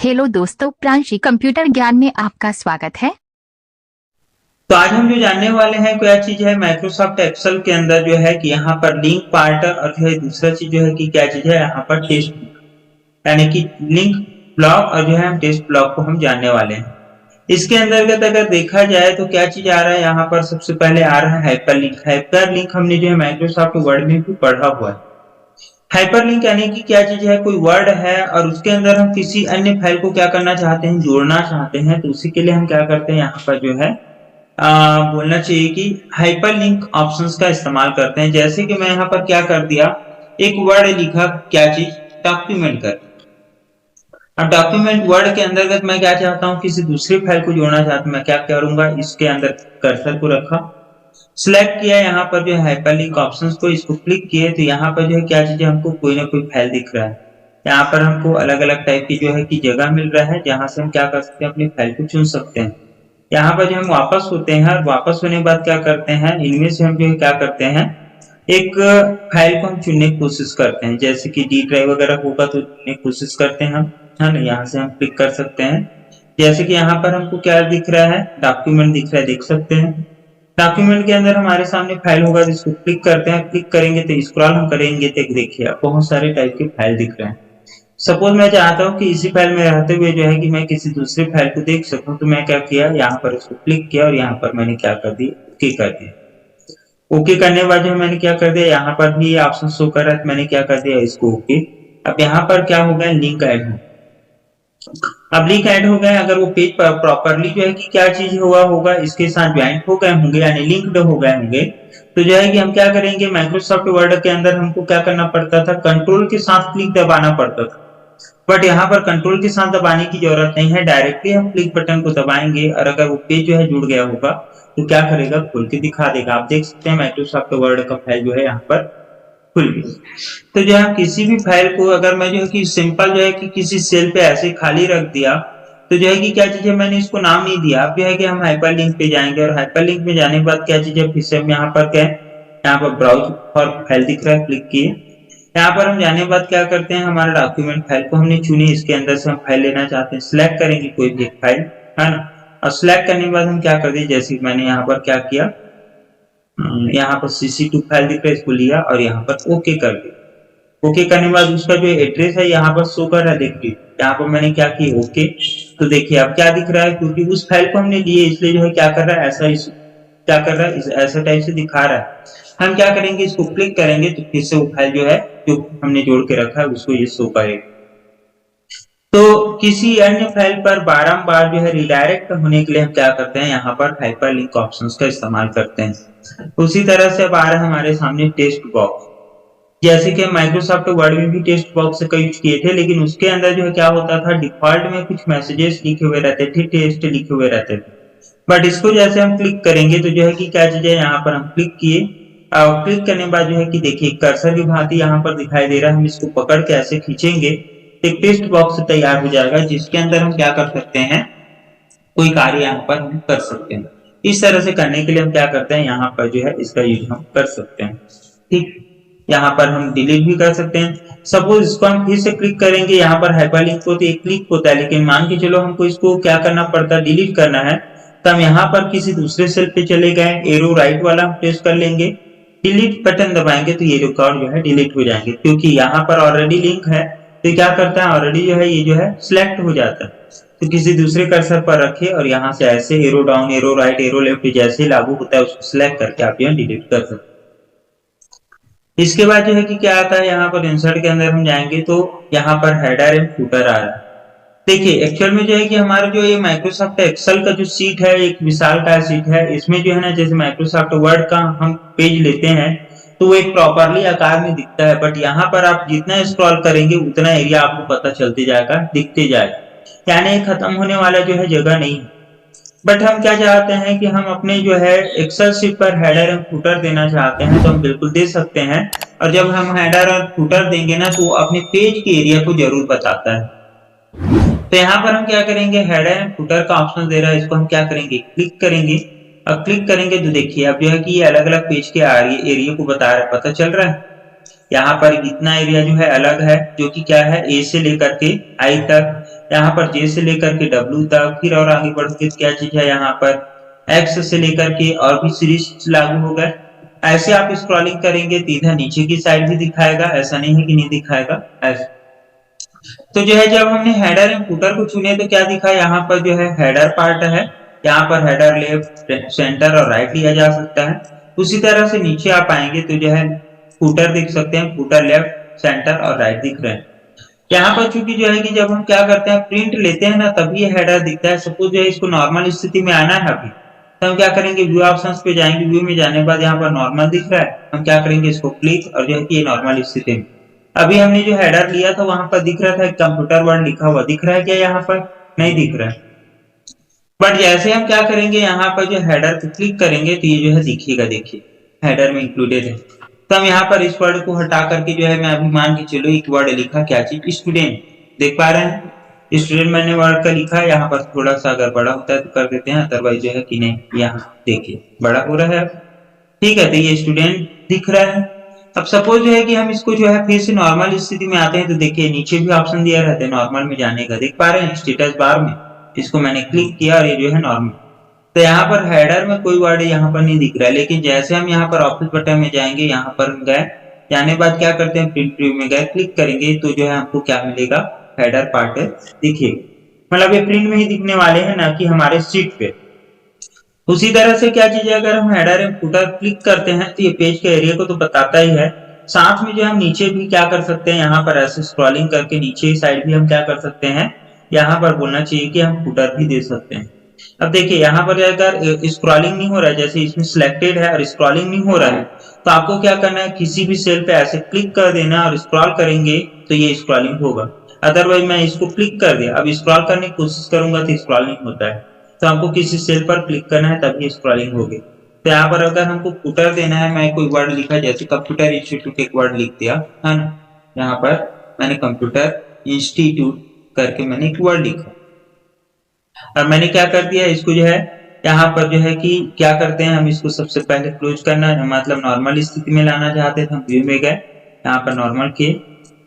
Hello दोस्तों, Pranshi computer ज्ञान में आपका स्वागत है। तो आज हम जो जानने वाले हैं क्या चीज है माइक्रोसॉफ्ट एक्सेल के अंदर जो है कि यहाँ पर लिंक पार्ट और जो है दूसरा चीज जो है कि क्या चीज है यहाँ पर टेस्ट यानी कि लिंक ब्लॉक और जो है हम टेस्ट ब्लॉक को हम जानने वाले हैं। इसके अंतर्गत अगर देखा जाए तो क्या चीज आ रहा है यहाँ पर सबसे पहले आ रहा है हाइपरलिंक। हाइपरलिंक हमने जो है माइक्रोसॉफ्ट वर्ड में भी पढ़ा हुआ है। हाइपरलिंक यानी कि क्या चीज है, कोई वर्ड है और उसके अंदर हम किसी अन्य फाइल को क्या करना चाहते हैं, जोड़ना चाहते हैं। तो उसी के लिए हम क्या करते हैं यहाँ पर जो है बोलना चाहिए कि हाइपरलिंक ऑप्शंस का इस्तेमाल करते हैं। जैसे कि मैं यहाँ पर क्या कर दिया, एक वर्ड लिखा, क्या चीज, डॉक्यूमेंट कर। अब डॉक्यूमेंट वर्ड के अंतर्गत मैं क्या चाहता हूँ, किसी दूसरी फाइल को जोड़ना चाहता हूँ। मैं क्या करूंगा, इसके अंदर कर्सर को रखा, सिलेक्ट किया यहाँ पर जो है हाइपरलिंक ऑप्शंस को, इसको क्लिक किए तो यहाँ पर जो है क्या चीज, हमको कोई ना कोई फाइल दिख रहा है। यहाँ पर हमको अलग अलग टाइप की जो है कि जगह मिल रहा है जहां से हम क्या कर सकते हैं, अपनी फाइल को चुन सकते हैं। यहाँ पर जो हम वापस होते हैं, वापस होने के बाद क्या करते हैं, इनमें से हम जो है क्या करते हैं, एक फाइल को हम चुनने की कोशिश करते हैं। जैसे कि डी ड्राइव वगैरह होगा तो चुनने की कोशिश करते हैं हम, है ना। यहाँ से हम क्लिक कर सकते हैं। जैसे कि यहाँ पर हमको क्या दिख रहा है, डॉक्यूमेंट दिख रहा है, देख सकते हैं। डॉक्यूमेंट के अंदर हमारे सामने फाइल होगा जिसको क्लिक करते हैं, क्लिक करेंगे तो स्क्रॉल हम करेंगे तो देखिए बहुत सारे टाइप के फाइल दिख रहे हैं। सपोज मैं चाहता हूँ कि इसी फाइल में रहते हुए जो है कि मैं किसी दूसरी फाइल को देख सकूं, तो मैं क्या किया, यहाँ पर इसको क्लिक किया और यहाँ पर मैंने क्या कर दिया, ओके कर दिया। ओके करने के बाद जो मैंने क्या कर दिया, यहाँ पर भी ऑप्शन शो कर रहा है, मैंने क्या कर दिया, इसको ओके। अब यहाँ पर क्या हो गया, लिंक ऐड हो। अब लिंक ऐड हो गए, अगर वो पेज पर प्रॉपरली जो है कि क्या चीज हुआ होगा, इसके साथ ज्वाइंट हो गए होंगे यानी लिंक्ड हो गए होंगे, तो जो है कि हम क्या करेंगे, माइक्रोसॉफ्ट वर्ड के अंदर हमको क्या करना पड़ता था, कंट्रोल के साथ क्लिक दबाना पड़ता था। बट यहाँ पर कंट्रोल के साथ दबाने की जरूरत नहीं है, डायरेक्टली हम क्लिक बटन को दबाएंगे और अगर वो पेज जो है जुड़ गया होगा तो क्या करेगा, खोल के दिखा देगा। आप देख सकते हैं माइक्रोसॉफ्ट वर्ड का फाइल जो है यहाँ पर खुल गई। तो जो है किसी भी फाइल को अगर मैं जो है कि सिंपल जो है कि किसी सेल पे ऐसे खाली रख दिया, तो जो है कि क्या चीज है, मैंने इसको नाम नहीं दिया। अब जो है कि हम हाइपरलिंक पे जाएंगे और हाइपरलिंक में जाने के बाद क्या चीज है, फिर से हम यहाँ पर क्या है, यहाँ पर ब्राउज फॉर फाइल दिख रहा है, क्लिक किए। यहाँ पर हम जाने के बाद क्या करते हैं, हमारा डॉक्यूमेंट फाइल को हमने चुनी, इसके अंदर से हम फाइल लेना चाहते हैं, सिलेक्ट करेंगे कोई भी फाइल, है ना। और सिलेक्ट करने के बाद हम क्या कर दिए, जैसे मैंने यहाँ पर क्या किया, यहाँ पर CC2 फाइल दिख रहा है, इसको लिया और यहाँ पर ओके कर दिया। ओके करने के बाद उसका जो एड्रेस है यहाँ पर शो कर रहा है, देखिए यहाँ पर मैंने क्या किया, ओके। तो देखिए अब क्या दिख रहा है, क्योंकि उस फाइल को हमने लिए इसलिए जो है क्या कर रहा है, ऐसा क्या कर रहा है, ऐसा टाइप से दिखा रहा है। हम क्या करेंगे, इसको क्लिक करेंगे तो फिर से वो फाइल जो है जो हमने जोड़ के रखा है उसको ये शो करेगा। तो किसी अन्य फाइल पर बारंबार जो है रिडायरेक्ट होने के लिए हम क्या करते हैं, यहाँ पर हाइपरलिंक ऑप्शंस का इस्तेमाल करते हैं। उसी तरह से अब आ रहा है हमारे सामने टेक्स्ट बॉक्स। जैसे कि माइक्रोसॉफ्ट वर्ड में भी टेक्स्ट बॉक्स का यूज किए थे, लेकिन उसके अंदर जो है क्या होता था, डिफॉल्ट में कुछ मैसेजेस लिखे हुए रहते थे, टेक्स्ट लिखे हुए रहते थे। बट इसको जैसे हम क्लिक करेंगे तो जो है कि क्या चीज है, यहाँ पर हम क्लिक किए और क्लिक करने के बाद जो है कि देखिए कर्सर की भांति यहाँ पर दिखाई दे रहा है। हम इसको पकड़ के ऐसे खींचेंगे, एक टेक्स्ट बॉक्स तैयार हो जाएगा जिसके अंदर हम क्या कर सकते हैं, कोई कार्य यहाँ पर हम कर सकते हैं। इस तरह से करने के लिए हम क्या करते हैं, यहाँ पर जो है इसका यूज हम कर सकते हैं। ठीक, यहाँ पर हम डिलीट भी कर सकते हैं। सपोज इसको हम फिर से क्लिक करेंगे, यहाँ पर हाइपरलिंक को तो एक क्लिक होता है, लेकिन मान के चलो हमको इसको क्या करना पड़ता है, डिलीट करना है। तो हम यहाँ पर किसी दूसरे सेल पे चले गए, एरो राइट वाला हम प्रेस कर लेंगे, डिलीट बटन दबाएंगे तो ये रिकॉर्ड जो है डिलीट हो जाएंगे, क्योंकि यहाँ पर ऑलरेडी लिंक है। तो क्या करता है, ऑलरेडी जो है ये जो है सिलेक्ट हो जाता है। तो किसी दूसरे कर्सर पर रखे और यहाँ से ऐसे arrow down, arrow right, arrow left जैसे लागू होता है उसको सिलेक्ट करके आप यहाँ डिलीट कर सकते हैं। इसके बाद जो है कि क्या आता है, यहाँ पर इंसर्ट के अंदर हम जाएंगे तो यहाँ पर हेडर एंड फुटर आ रहा है। देखिए एक्चुअल में जो है कि हमारा जो ये माइक्रोसॉफ्ट एक्सेल का जो सीट है, एक विशाल का सीट है, इसमें जो है ना, जैसे माइक्रोसॉफ्ट वर्ड का हम पेज लेते हैं तो वो एक प्रॉपरली आकार में दिखता है। बट यहाँ पर आप जितना स्क्रॉल करेंगे उतना एरिया आपको पता चलते जाएगा, दिखते जाएगा, यानी खत्म होने वाला जो है जगह नहीं। बट हम क्या चाहते हैं कि हम अपने जो है एक्सेल शीट पर हेडर एंड फुटर देना चाहते हैं, तो हम बिल्कुल दे सकते हैं। और जब हम हेडर और फुटर देंगे ना तो अपने पेज के एरिया को जरूर बताता है। तो यहाँ पर हम क्या करेंगे, हेडर एंड फुटर का ऑप्शन दे रहा है, इसको हम क्या करेंगे, क्लिक करेंगे। अब क्लिक करेंगे तो देखिए अब जो है कि ये अलग अलग पेज के एरिया को बता रहा है, पता चल रहा है। यहाँ पर इतना एरिया जो है अलग है, जो कि क्या है, ए से लेकर के आई तक, यहाँ पर जे से लेकर के डब्ल्यू तक, फिर और आगे बढ़ोगे तो क्या चीज है यहाँ पर एक्स से लेकर के और भी सीरीज लागू होगा। ऐसे आप स्क्रॉलिंग करेंगे तो इधर नीचे की साइड भी दिखाएगा, ऐसा नहीं है कि नहीं दिखाएगा ऐसे। तो जो है जब हमने हेडर एंड फुटर को चुने तो क्या दिखा, यहाँ पर जो है हेडर पार्ट है, यहाँ पर हेडर लेफ्ट सेंटर और राइट लिया जा सकता है। उसी तरह से नीचे आप आएंगे तो जो है फुटर देख सकते हैं, फुटर लेफ्ट सेंटर और राइट दिख रहे हैं। यहाँ पर चूंकि जो है कि जब हम क्या करते हैं प्रिंट लेते हैं ना तभी ये हेडर दिखता है। सपोज जो है इसको नॉर्मल स्थिति में आना है अभी, तो हम क्या करेंगे व्यू ऑप्शंस पे जाएंगे, व्यू में जाने के बाद यहाँ पर नॉर्मल दिख रहा है, हम क्या करेंगे इसको क्लिक और जो है कि ये नॉर्मल स्थिति में। अभी हमने जो हेडर लिया था वहां पर दिख रहा था कंप्यूटर वर्ड लिखा हुआ, दिख रहा है क्या यहाँ पर, नहीं दिख रहा है। बट जैसे हम क्या करेंगे यहाँ पर जो हेडर को क्लिक करेंगे तो ये जो है दिखेगा, देखिए हेडर में इंक्लूडेड है। तो हम यहाँ पर इस वर्ड को हटा करके जो है मैं अभी मान के चलो एक वर्ड लिखा, क्या चीज, स्टूडेंट, देख पा रहे हैं स्टूडेंट मैंने वर्ड का लिखा है। यहाँ पर थोड़ा सा अगर बड़ा होता है तो कर देते हैं, अदरवाइज जो है कि नहीं यहाँ देखिए बड़ा हो रहा है, ठीक है। तो ये स्टूडेंट दिख रहा है। अब सपोज जो है कि हम इसको जो है फिर से नॉर्मल स्थिति में आते हैं तो देखिए नीचे भी ऑप्शन दिया रहता है नॉर्मल में जाने का, देख पा रहे हैं स्टेटस बार में, इसको मैंने क्लिक किया और ये जो है नॉर्मल। तो यहाँ पर हेडर में कोई वर्ड यहाँ पर नहीं दिख रहा है, लेकिन जैसे हम यहाँ पर ऑफिस बटन में जाएंगे, यहाँ पर गए, जाने बाद क्या करते हैं प्रिंट व्यू में गए, क्लिक करेंगे तो जो है हमको क्या मिलेगा, हेडर पार्ट दिखिए, मतलब ये प्रिंट में ही दिखने वाले हैं ना कि हमारे शीट पे। उसी तरह से क्या चीज है, अगर हम हेडर एंड फुटर क्लिक करते हैं तो ये पेज के एरिया को तो बताता ही है, साथ में जो हम नीचे भी क्या कर सकते हैं, यहाँ पर ऐसे स्क्रॉलिंग करके नीचे साइड भी हम क्या कर सकते हैं, यहाँ पर बोलना चाहिए कि हम फुटर भी दे सकते हैं। अब देखिए यहाँ पर अगर स्क्रॉलिंग नहीं हो रहा है, जैसे इसमें सिलेक्टेड है और स्क्रॉलिंग नहीं हो रहा है, तो आपको क्या करना है, किसी भी सेल पे ऐसे क्लिक कर देना और स्क्रॉल करेंगे तो ये स्क्रॉलिंग होगा। अदरवाइज मैं इसको क्लिक कर दिया, अब स्क्रॉल करने की कोशिश करूंगा तो स्क्रॉल नहीं होता है, तो हमको किसी सेल पर क्लिक करना है तभी स्क्रॉलिंग होगी। तो यहाँ पर अगर हमको फुटर देना है, मैं कोई वर्ड लिखा जैसे कंप्यूटर इंस्टीट्यूट एक वर्ड लिख दिया है ना, यहाँ पर मैंने कंप्यूटर इंस्टीट्यूट करके मैंने एक वर्ड लिखा, अब मैंने क्या कर दिया इसको जो है यहाँ पर जो है कि क्या करते हैं हम इसको सबसे पहले क्लोज करना है, मतलब नॉर्मल स्थिति में लाना चाहते थे, हम व्यू में गए, यहाँ पर नॉर्मल किए,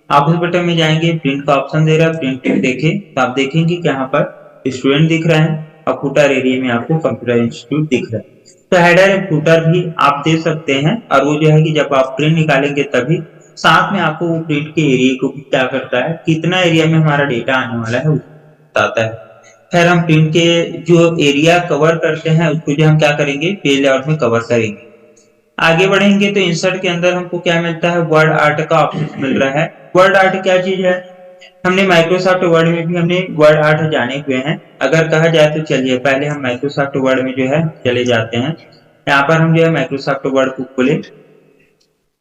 ऑफिस बटन में जाएंगे, प्रिंट का ऑप्शन दे रहा है, प्रिंट देखे तो आप देखेंगे कि यहाँ पर स्टूडेंट दिख रहा है और फुटर एरिया में आपको कंप्यूटर इंस्टीट्यूट दिख रहा है। तो हेडर एंड फुटर भी आप दे सकते हैं, और वो जो है कि जब आप प्रिंट निकालेंगे तभी साथ में आपको वो प्रिंट के एरिया को भी क्या करता है, कितना एरिया में हमारा डेटा आने वाला है वो बताता है। खैर हम प्रिंट के जो एरिया कवर करते हैं उसको जो हम क्या करेंगे पेज लेआउट में कवर करेंगे। आगे बढ़ेंगे तो इंसर्ट के अंदर हमको क्या मिलता है, वर्ड आर्ट का ऑप्शन मिल रहा है। वर्ड आर्ट क्या चीज है, हमने माइक्रोसॉफ्ट वर्ड में भी हमने वर्ड आर्ट जाने हुए हैं, अगर कहा जाए तो चलिए पहले हम माइक्रोसॉफ्ट वर्ड में जो है चले जाते हैं। यहाँ पर हम जो है माइक्रोसॉफ्ट वर्ड को खोले,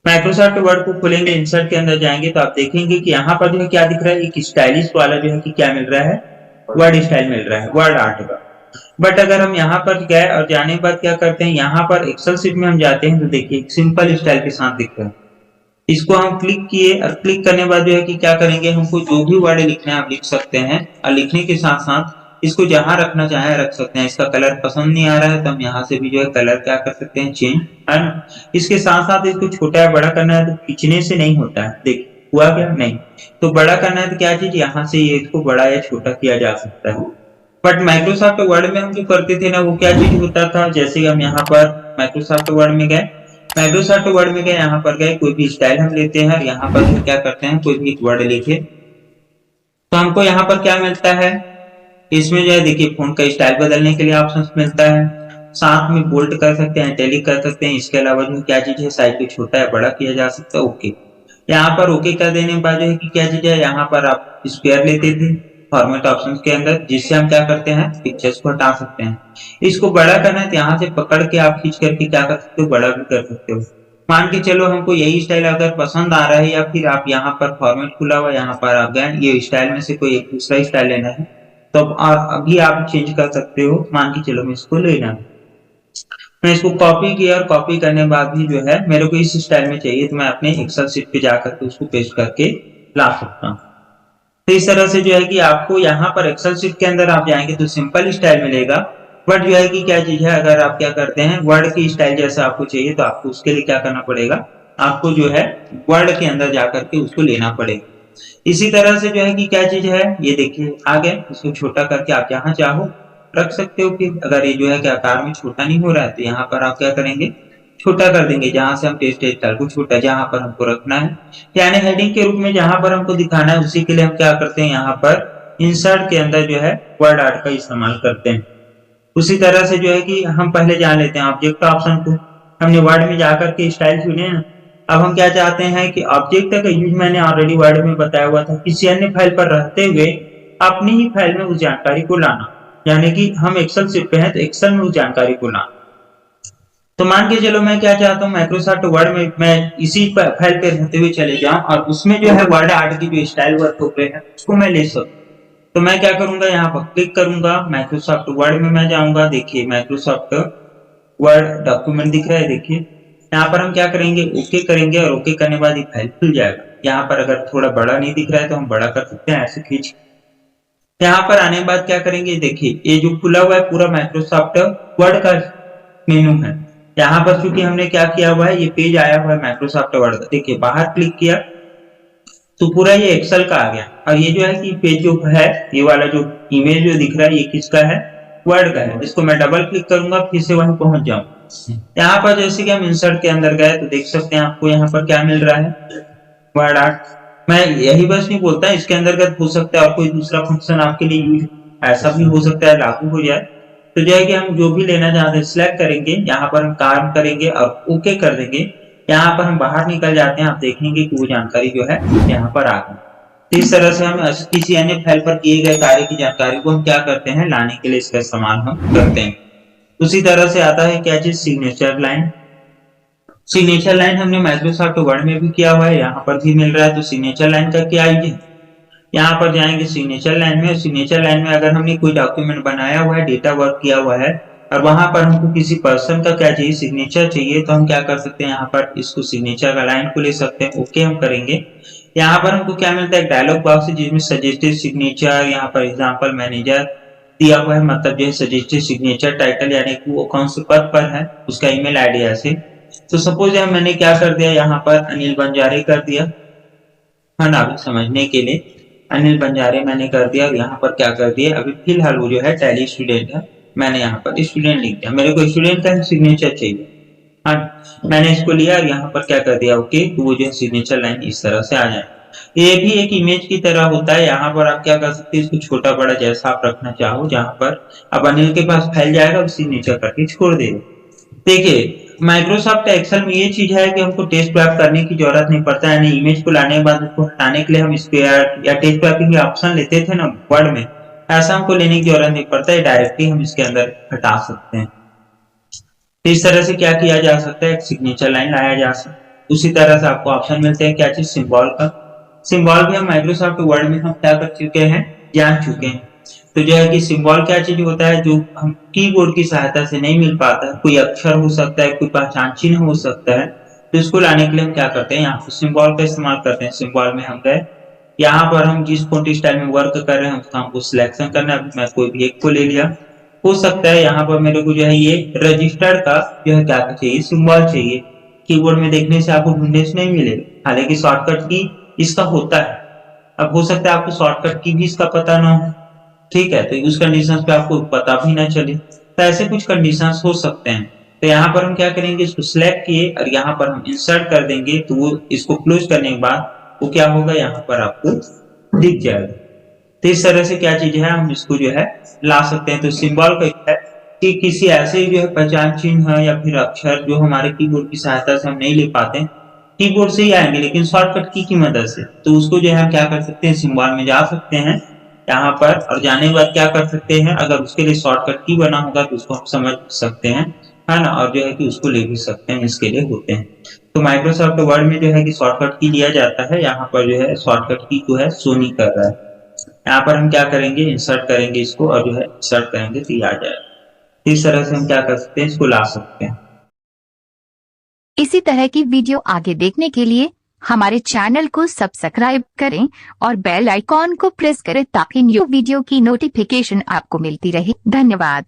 माइक्रोसॉफ्ट वर्ड को खोलेंगे, इंसर्ट के अंदर जाएंगे तो आप देखेंगे कि यहाँ पर जो है क्या दिख रहा है, एक स्टाइलिश वाला जो है कि क्या मिल रहा है, वर्ड स्टाइल मिल रहा है वर्ड आर्ट का। बट अगर हम यहाँ पर गए और जाने के बाद क्या करते हैं, यहाँ पर एक्सेल शीट में हम जाते हैं तो देखिए एक सिंपल स्टाइल के साथ दिख रहा है, इसको हम क्लिक किए और क्लिक करने के बाद जो है कि क्या करेंगे, हमको जो भी वर्ड लिखना है आप लिख सकते हैं, और लिखने के साथ साथ इसको जहां रखना चाहे रख सकते हैं। इसका कलर पसंद नहीं आ रहा है तो हम यहाँ से भी जो है कलर क्या कर सकते हैं, चेंज है ना। इसके साथ साथ इसको छोटा या बड़ा करना है तो खींचने से नहीं होता है, देखिए हुआ क्या, नहीं तो बड़ा करना है तो क्या चीज यहाँ से ये इसको बड़ा या छोटा किया जा सकता है। बट माइक्रोसॉफ्ट वर्ड में हम जो करते थे ना वो क्या चीज होता था, जैसे हम यहाँ पर माइक्रोसॉफ्ट वर्ड में गए, माइक्रोसॉफ्ट वर्ड में गए, यहाँ पर गए, कोई भी स्टाइल हम लेते हैं, यहाँ पर क्या करते हैं कोई भी एक वर्ड लिखे तो हमको यहाँ पर क्या मिलता है, इसमें जो है देखिए फोंट का स्टाइल बदलने के लिए ऑप्शन मिलता है, साथ में बोल्ड कर सकते हैं, इटैलिक कर सकते हैं। इसके अलावा जो क्या चीज है, साइज को छोटा या बड़ा किया जा सकता है। ओके, यहाँ पर ओके कर देने के बाद जो है कि क्या चीज है, यहाँ पर आप स्क्वायर लेते थे फॉर्मेट ऑप्शन के अंदर, जिससे हम क्या करते हैं पिक्चर्स को हटा सकते हैं। इसको बड़ा करना है तो यहाँ से पकड़ के आप खींच करके क्या कर सकते हो, बड़ा भी कर सकते हो। मान के चलो हमको यही स्टाइल अगर पसंद आ रहा है, या फिर आप यहाँ पर फॉर्मेट खुला हुआ, यहाँ पर आप गए, ये स्टाइल में से कोई एक दूसरा स्टाइल लेना है तो अभी आप चेंज कर सकते हो। मान के चलो मैं इसको लेना है, मैं इसको कॉपी किया और कॉपी करने के बाद भी जो है मेरे को इस स्टाइल में चाहिए तो मैं अपने एक्सेल शीट पे जाकर के उसको पेस्ट करके ला सकता हूँ। तो इस तरह से जो है कि आपको यहाँ पर एक्सेल शीट के अंदर आप जाएंगे तो सिंपल स्टाइल मिलेगा, बट जो है कि क्या चीज है, अगर आप क्या करते हैं वर्ड की स्टाइल जैसा आपको चाहिए तो आपको उसके लिए क्या करना पड़ेगा, आपको जो है वर्ड के अंदर जाकर के उसको लेना पड़ेगा। इसी तरह से जो है कि क्या चीज है, ये देखिए आ गए, इसको छोटा करके आप जहाँ चाहो रख सकते हो। फिर अगर ये जो है कि आकार में छोटा नहीं हो रहा है तो यहाँ पर आप क्या करेंगे, छोटा कर देंगे, जहां से हम टेस्ट स्टाइल को छोटा जहां पर हमको रखना है, यानी हेडिंग के रूप में जहां पर हमको दिखाना है उसी के लिए हम क्या करते हैं, यहाँ पर इंसर्ट के अंदर जो है वर्ड आर्ट का इस्तेमाल करते हैं। उसी तरह से जो है कि हम पहले जान लेते हैं ऑब्जेक्ट ऑप्शन को। हमने वर्ड में जाकर के स्टाइल चुने हैं। अब हम क्या चाहते हैं कि ऑब्जेक्ट का यूज मैंने ऑलरेडी वर्ड में बताया हुआ था, किसी अन्य फाइल पर रहते हुए अपनी ही फाइल में उस जानकारी को लाना, यानी कि हम एक्सेल शीट पे हैं तो एक्सेल में उस जानकारी को लाना। तो मान के चलो मैं क्या चाहता हूँ, माइक्रोसॉफ्ट वर्ड में मैं इसी फाइल पे रहते हुए चले जाऊं और उसमें जो है वर्ड आर्ट की जो स्टाइल वर्क हो रहे हैं उसको मैं ले सकूं। तो मैं क्या करूंगा, यहाँ पर क्लिक करूंगा, माइक्रोसॉफ्ट वर्ड में मैं जाऊंगा। देखिए माइक्रोसॉफ्ट वर्ड डॉक्यूमेंट दिख रहा है, देखिए यहाँ पर हम क्या करेंगे, ओके करेंगे और ओके करने के बाद ये फाइल खुल जाएगा। यहाँ पर अगर थोड़ा बड़ा नहीं दिख रहा है तो हम बड़ा कर सकते हैं ऐसे खींच। यहाँ पर आने के बाद क्या करेंगे, देखिए ये जो खुला हुआ है पूरा माइक्रोसॉफ्ट वर्ड का मेनू है। यहाँ पर चूंकि हमने क्या किया हुआ है, ये पेज आया हुआ है माइक्रोसॉफ्ट वर्ड का। देखिए बाहर क्लिक किया तो पूरा ये एक्सेल का आ गया। और ये जो है कि पेज जो है, ये वाला जो इमेज जो दिख रहा है ये किसका है, वर्ड का है। इसको मैं डबल क्लिक करूंगा, फिर से वहीं पहुंच जाऊं। यहाँ पर जैसे कि हम इंसर्ट के अंदर गए तो देख सकते हैं आपको यहाँ पर क्या मिल रहा है, वर्ड आर्ट। मैं यही बस नहीं बोलता, इसके अंतर्गत हो सकता है और कोई दूसरा फंक्शन आपके लिए यूज ऐसा भी हो सकता है लागू हो जाए। तो जो है कि हम जो भी लेना चाहते हैं सिलेक्ट करेंगे, यहाँ पर हम काम करेंगे और ओके कर देंगे। यहाँ पर हम बाहर निकल जाते हैं, आप देखेंगे कि वो जानकारी जो है यहाँ पर आ गई। तो इस तरह से हम किसी अन्य फाइल पर किए गए कार्य की जानकारी को हम क्या करते हैं, लाने के लिए इसका इस्तेमाल हम करते हैं। उसी तरह से आता है क्या चीज, सिग्नेचर लाइन। सिग्नेचर लाइन हमने माइक्रोसॉफ्ट वर्ड में भी किया हुआ है, यहाँ पर भी मिल रहा है। तो सिग्नेचर लाइन का क्या है, यहाँ पर जाएंगे सिग्नेचर लाइन में। सिग्नेचर लाइन में अगर हमने कोई डॉक्यूमेंट बनाया हुआ है, डेटा वर्क किया हुआ है और वहां पर हमको किसी पर्सन का क्या चाहिए, सिग्नेचर चाहिए, तो हम क्या कर सकते हैं, यहाँ पर इसको सिग्नेचर का लाइन को ले सकते हैं। ओके हम करेंगे। यहाँ पर हमको क्या मिलता है, डायलॉग बॉक्स जिसमें सजेस्टेड सिग्नेचर, यहाँ पर एग्जाम्पल मैनेजर दिया हुआ है, मतलब जो है सजेस्टेड सिग्नेचर टाइटल, यानी कि वो कौन से पद पर है, उसका ईमेल आईडी ऐसे। तो सपोज मैंने क्या कर दिया, यहाँ पर अनिल बंजारे कर दिया है ना, अभी समझने के लिए अनिल बंजारे मैंने कर दिया। यहाँ पर क्या कर दिया, अभी फिलहाल वो जो है टैली स्टूडेंट है, मैंने यहाँ पर स्टूडेंट लिख दिया। मेरे को स्टूडेंट का सिग्नेचर चाहिए, हाँ मैंने इसको लिया और यहाँ पर क्या कर दिया, ओके। तो वो जो है सिग्नेचर लाइन इस तरह से आ जाए। ये भी एक इमेज की तरह होता है। यहाँ पर आप क्या कर सकते हैं, इसको छोटा बड़ा जैसा आप रखना चाहो, जहां पर अब अनिल के पास फैल जाएगा वो सिग्नेचर करके छोड़ देगा। देखिए माइक्रोसॉफ्ट एक्सेल में ये चीज है कि हमको टेस्ट स्वैप करने की जरूरत नहीं पड़ता है, यानी इमेज को लाने के बाद उसको हटाने के लिए हम स्क्वायर या टेस्ट स्वैपिंग के ऑप्शन लेते थे ना वर्ड में, ऐसा हमको लेने की जरूरत नहीं पड़ता है, डायरेक्टली हम इसके अंदर हटा सकते हैं। तो इस तरह से क्या किया जा सकता है, एक सिग्नेचर लाइन लाया जा सकता है। उसी तरह से आपको ऑप्शन मिलते हैं क्या चीज, सिंबल का। सिंबल भी हम माइक्रोसॉफ्ट वर्ड में हम क्या कर चुके हैं, जान चुके हैं। तो जो है कि सिंबल क्या चीज होता है, जो हम कीबोर्ड की सहायता से नहीं मिल पाता है, कोई अक्षर हो सकता है, कोई पहचान चिन्ह हो सकता है, तो इसको लाने के लिए हम क्या करते हैं, यहाँ पर सिंबल का इस्तेमाल करते हैं। सिंबल में हम गए, यहाँ पर हम जिस फॉन्ट स्टाइल में वर्क कर रहे हैं उसका हमको सिलेक्शन करना है। मैं कोई भी एक को ले लिया, हो सकता है यहाँ पर मेरे को जो है ये रजिस्टर्ड का जो है क्या चाहिए, सिंबल चाहिए। कीबोर्ड में देखने से आपको ढूंढने से नहीं मिलेगा, हालांकि शॉर्टकट की इसका होता है। अब हो सकता है आपको शॉर्टकट की भी इसका पता ना हो, ठीक है, तो उस कंडीशन पे आपको पता भी ना चले, तो ऐसे कुछ कंडीशंस हो सकते हैं। तो यहाँ पर हम क्या करेंगे, इसको सिलेक्ट किए और यहाँ पर हम इंसर्ट कर देंगे, तो वो इसको क्लोज करने के बाद वो क्या होगा, यहाँ पर आपको दिख जाएगा। तो इस तरह से क्या चीज है, हम इसको जो है ला सकते हैं। तो सिंबल का है कि किसी ऐसे जो है पहचान चिन्ह है या फिर अक्षर जो हमारे कीबोर्ड की सहायता से हम नहीं ले पाते, कीबोर्ड से ही आएंगे लेकिन शॉर्टकट की मदद से, तो उसको जो है हम क्या कर सकते हैं, सिंबल में जा सकते हैं यहाँ पर, और जाने के बाद क्या कर सकते हैं, अगर उसके लिए शॉर्टकट की बना होगा तो उसको हम समझ सकते हैं, है ना, और जो है कि उसको ले भी सकते हैं, इसके लिए होते हैं। तो माइक्रोसॉफ्ट वर्ड में जो है कि शॉर्टकट की लिया जाता है, यहाँ पर जो है शॉर्टकट की जो है शो नहीं कर रहा है। यहाँ पर हम क्या करेंगे, इंसर्ट करेंगे इसको और जो है इंसर्ट करेंगे तो ये आ जाएगा। इस तरह से हम क्या कर सकते हैं, इसको ला सकते हैं। इसी तरह की वीडियो आगे देखने के लिए हमारे चैनल को सब्सक्राइब करें और बेल आइकॉन को प्रेस करें ताकि न्यू वीडियो की नोटिफिकेशन आपको मिलती रहे। धन्यवाद।